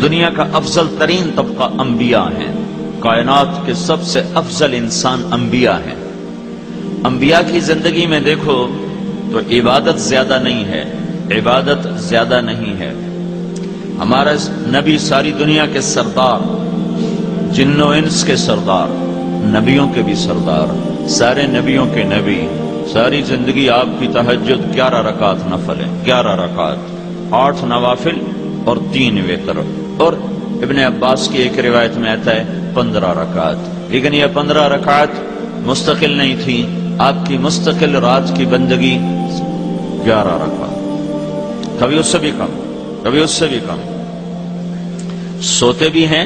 دنیا کا افضل ترین طبقہ انبیاء ہیں، کائنات کے سب سے افضل انسان انبیاء ہیں۔ انبیاء کی زندگی میں دیکھو تو عبادت زیادہ نہیں ہے، عبادت زیادہ نہیں ہے۔ ہمارا نبی ساری دنیا کے سردار، جن و انس کے سردار، نبیوں کے بھی سردار، سارے نبیوں کے نبی، ساری زندگی آپ کی تہجد 11 رکعت نفل ہے، 11 رکعت، 8 نوافل اور 3 وتر، اور ابن عباس کی ایک روایت میں آتا ہے 15 رکعت۔ لیکن یہ 15 رکعت مستقل نہیں تھی، آپ کی مستقل رات کی بندگی 11 رکعت، کبھی اس سے بھی کم، کبھی اس سے بھی کم۔ سوتے بھی ہیں،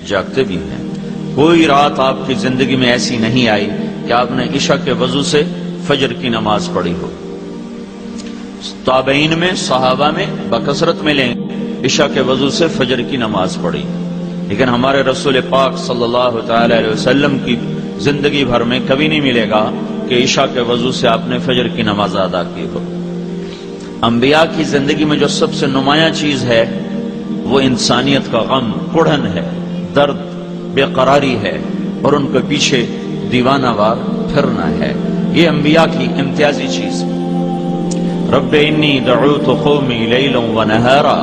جاگتے بھی ہیں۔ کوئی رات آپ کی زندگی میں ایسی نہیں آئی کہ آپ نے عشاء کے وضو سے فجر کی نماز پڑھی ہو۔ تابعین میں، صحابہ میں بکثرت ملیں عشاء کے وضو سے فجر کی نماز پڑھی، لیکن ہمارے رسول پاک صلی اللہ تعالی علیہ وسلم کی زندگی بھر میں کبھی نہیں ملے گا کہ عشاء کے وضو سے آپ نے فجر کی نماز ادا کی ہو۔ انبیاء کی زندگی میں جو سب سے نمایاں چیز ہے وہ انسانیت کا غم، کڑھن ہے، درد، بے قراری ہے، اور ان کے پیچھے دیوانہ وار پھرنا ہے۔ یہ انبیاء کی امتیازی چیز۔ رب انی دعوت قومی لیلا و نہارا،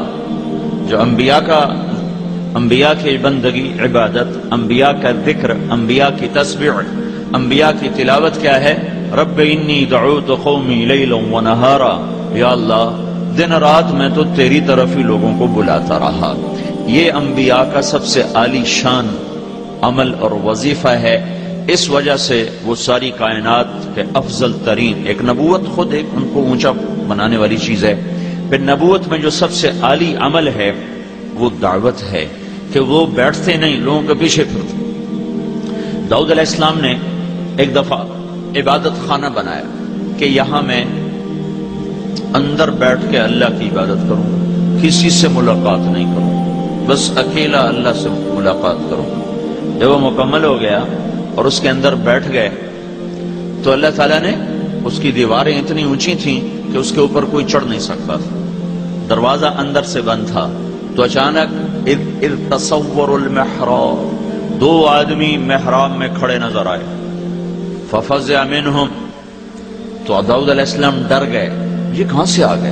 جو انبیاء کی بندگی، عبادت، انبیاء کا ذکر، انبیاء کی تسبیح، انبیاء کی تلاوت کیا ہے؟ رب انی دعوت قومی لیلا و نہارا، یا اللہ دن رات میں تو تیری طرف ہی لوگوں کو بلاتا رہا۔ یہ انبیاء کا سب سے عالی شان عمل اور وظیفہ ہے۔ اس وجہ سے وہ ساری کائنات کے افضل ترین، ایک نبوت خود ایک ان کو اونچا بنانے والی چیز ہے، پھر نبوت میں جو سب سے عالی عمل ہے وہ دعوت ہے، کہ وہ بیٹھتے نہیں، لوگوں کے پیچھے پھرتے۔ داؤد علیہ السلام نے ایک دفعہ عبادت خانہ بنایا کہ یہاں میں اندر بیٹھ کے اللہ کی عبادت کروں، کسی سے ملاقات نہیں کروں، بس اکیلا اللہ سے ملاقات کروں۔ جب وہ مکمل ہو گیا اور اس کے اندر بیٹھ گئے تو اللہ تعالیٰ نے، اس کی دیواریں اتنی اونچی تھیں کہ اس کے اوپر کوئی چڑھ نہیں سکتا تھا، دروازہ اندر سے بند تھا۔ تو اچانک اذ تصور المحراب، 2 آدمی محراب میں کھڑے نظر آئے، ففزع منہم، تو داؤد علیہ السلام ڈر گئے، یہ کہاں سے آ گئے؟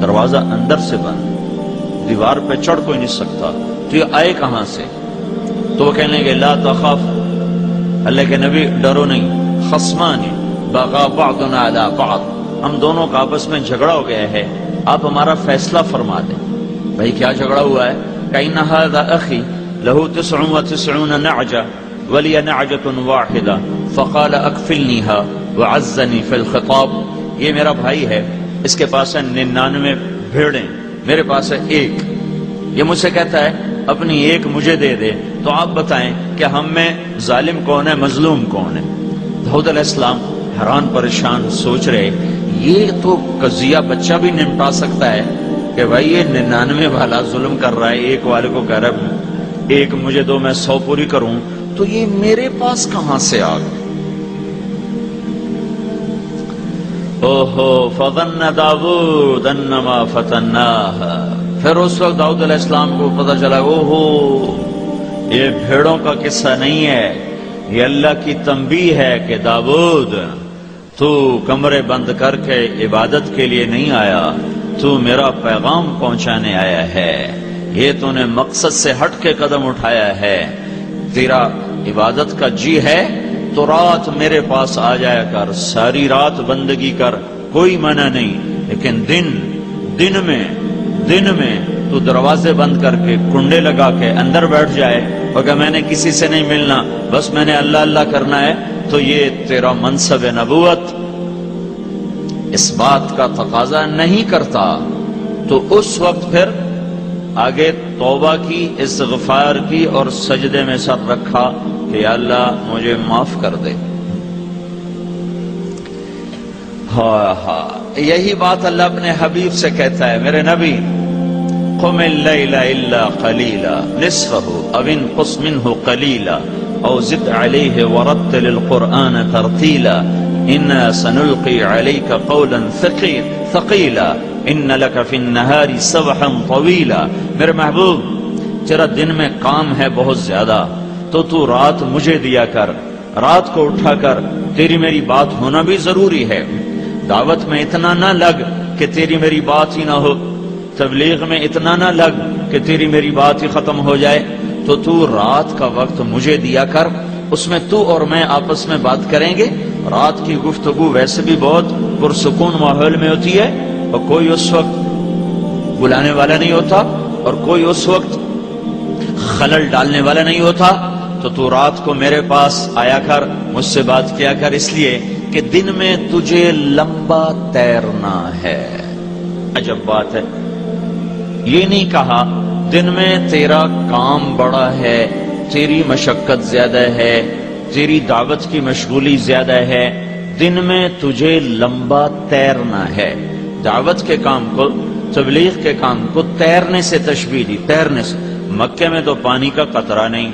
دروازہ اندر سے بند، دیوار پہ چڑھ کوئی نہیں سکتا، تو یہ آئے کہاں سے؟ تو وہ کہنے لگے لا تخف، اللہ کے نبی ڈرو نہیں، خصمان بغى بعضنا على بعض، ہم دونوں کا آپس میں جھگڑا ہو گیا ہے، آپ ہمارا فیصلہ فرما دیں۔ بھائی کیا جھگڑا ہوا ہے؟ کہ هذا اخي له 99 نعجة ولي نعجة واحدة فقال اكفلنيها وعزني في الخطاب، یہ میرا بھائی ہے، اس کے پاس ہے 99 بھیڑیں، میرے پاس ہے 1، یہ مجھ سے کہتا ہے اپنی 1 مجھے دے دے، تو آپ بتائیں کہ ہم میں ظالم کون ہے، مظلوم کون ہے؟ داؤد علیہ السلام حیران پریشان سوچ رہے، یہ تو قضیہ بچہ بھی نمٹا سکتا ہے کہ بھائی یہ 99 والا ظلم کر رہا ہے، 1 والے کو کہہ رہا ہے 1 مجھے دو میں 100 پوری کروں، تو یہ میرے پاس کہاں سے آ گئے؟ اوہو فظن داود انما فتناہ، پھر اس وقت داؤد علیہ السلام کو پتہ چلا، اوہو یہ بھیڑوں کا قصہ نہیں ہے، یہ اللہ کی تنبیہ ہے کہ داؤد تو کمرے بند کر کے عبادت کے لیے نہیں آیا، تو میرا پیغام پہنچانے آیا ہے، یہ تو نے مقصد سے ہٹ کے قدم اٹھایا ہے، تیرا عبادت کا جی ہے تو رات میرے پاس آ جایا کر، ساری رات بندگی کر، کوئی منع نہیں، لیکن دن میں تو دروازے بند کر کے کنڈے لگا کے اندر بیٹھ جائے اور کہ میں نے کسی سے نہیں ملنا، بس میں نے اللہ اللہ کرنا ہے، تو یہ تیرا منصب نبوت اس بات کا تقاضا نہیں کرتا۔ تو اس وقت پھر آگے توبہ کی، استغفار کی اور سجدے میں سر رکھا کہ یا اللہ مجھے معاف کر دے۔ یہی بات اللہ اپنے حبیب سے کہتا ہے، میرے نبی قم اللیل الا قلیلا نصفہ او انقص منہ قلیلا او زد علیہ ورتل القرآن ترتیلا انا سنلقی علیک قولا ثقیلا ان لک فی النہار سبحا طویلا۔ میرے محبوب تیرا دن میں کام ہے بہت زیادہ، تو رات مجھے دیا کر، رات کو اٹھا کر تیری میری بات ہونا بھی ضروری ہے۔ دعوت میں اتنا نہ لگ کہ تیری میری بات ہی نہ ہو، تبلیغ میں اتنا نہ لگ کہ تیری میری بات ہی ختم ہو جائے، تو رات کا وقت مجھے دیا کر، اس میں تو اور میں آپس میں بات کریں گے۔ رات کی گفتگو ویسے بھی بہت پرسکون ماحول میں ہوتی ہے، اور کوئی اس وقت بلانے والا نہیں ہوتا، اور کوئی اس وقت خلل ڈالنے والا نہیں ہوتا، تو رات کو میرے پاس آیا کر، مجھ سے بات کیا کر، اس لیے کہ دن میں تجھے لمبا تیرنا ہے۔ عجب بات ہے، یہ نہیں کہا دن میں تیرا کام بڑا ہے، تیری مشقت زیادہ ہے، تیری دعوت کی مشغولی زیادہ ہے، دن میں تجھے لمبا تیرنا ہے۔ دعوت کے کام کو، تبلیغ کے کام کو تیرنے سے تشبیہ دی، تیرنے سے۔ مکے میں تو پانی کا قطرہ نہیں،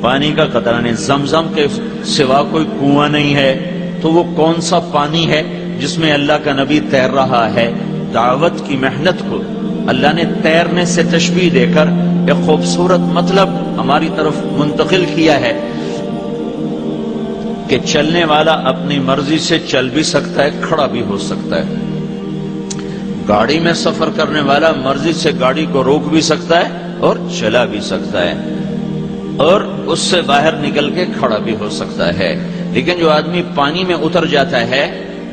پانی کا قطرہ نہیں، زمزم کے سوا کوئی کنواں نہیں ہے، تو وہ کون سا پانی ہے جس میں اللہ کا نبی تیر رہا ہے؟ دعوت کی محنت کو اللہ نے تیرنے سے تشبیہ دے کر ایک خوبصورت مطلب ہماری طرف منتقل کیا ہے کہ چلنے والا اپنی مرضی سے چل بھی سکتا ہے، کھڑا بھی ہو سکتا ہے۔ گاڑی میں سفر کرنے والا مرضی سے گاڑی کو روک بھی سکتا ہے اور چلا بھی سکتا ہے، اور اس سے باہر نکل کے کھڑا بھی ہو سکتا ہے۔ لیکن جو آدمی پانی میں اتر جاتا ہے،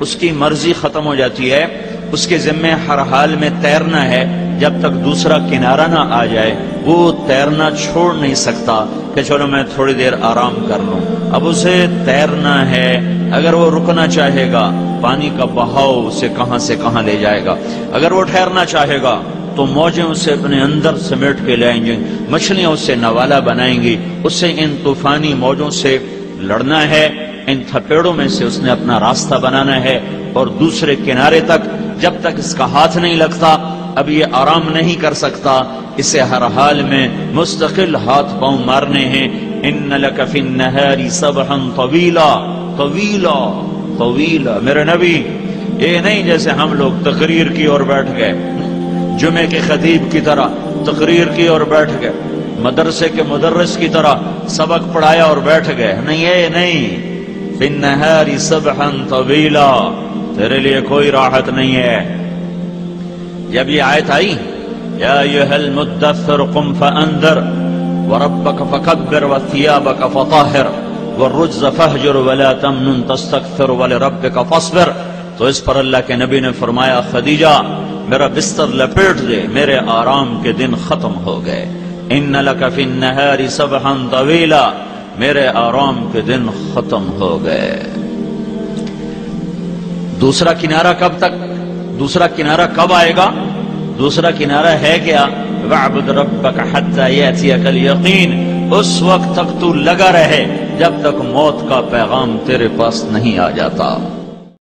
اس کی مرضی ختم ہو جاتی ہے، اس کے ذمہ ہر حال میں تیرنا ہے، جب تک دوسرا کنارہ نہ آ جائے وہ تیرنا چھوڑ نہیں سکتا کہ چلو میں تھوڑی دیر آرام کر لوں۔ اب اسے تیرنا ہے، اگر وہ رکنا چاہے گا پانی کا بہاؤ اسے کہاں سے کہاں لے جائے گا، اگر وہ ٹھہرنا چاہے گا تو موجیں اسے اپنے اندر سمیٹ کے لائیں گے، مچھلیاں اسے نوالا بنائیں گی، اسے ان طوفانی موجوں سے لڑنا ہے، ان تھپیڑوں میں سے اس نے اپنا راستہ بنانا ہے، اور دوسرے کنارے تک جب تک اس کا ہاتھ نہیں لگتا اب یہ آرام نہیں کر سکتا، اسے ہر حال میں مستقل ہاتھ پاؤں مارنے ہیں۔ ان لک فی النہار سبحا طویلا، طویلا طویلا، میرے نبی یہ نہیں جیسے ہم لوگ تقریر کی اور بیٹھ گئے، جمعے کے خطیب کی طرح تقریر کی اور بیٹھ گئے، مدرسے کے مدرس کی طرح سبق پڑھایا اور بیٹھ گئے، نہیں یہ نہیں، فی النہار سبحا طویلا، تیرے لیے کوئی راحت نہیں ہے۔ جب یہ آیت آئی یا ایھا المدثر قم فانذر وربک فکبر وثیابک فطہر والرجز فہجر ولا تمنن تستکثر ولربک فاصبر، تو اس پر اللہ کے نبی نے فرمایا خدیجہ میرا بستر لپیٹ دے، میرے آرام کے دن ختم ہو گئے۔ ان لک فی النہار سبحا طویلا، میرے آرام کے دن ختم ہو گئے۔ دوسرا کنارہ کب تک، دوسرا کنارہ کب آئے گا؟ دوسرا کنارہ ہے کیا؟ وَاعْبُدْ رَبَّكَ حَتَّى يَأْتِيَكَ الْيَقِينُ، اس وقت تک تو لگا رہے جب تک موت کا پیغام تیرے پاس نہیں آ جاتا۔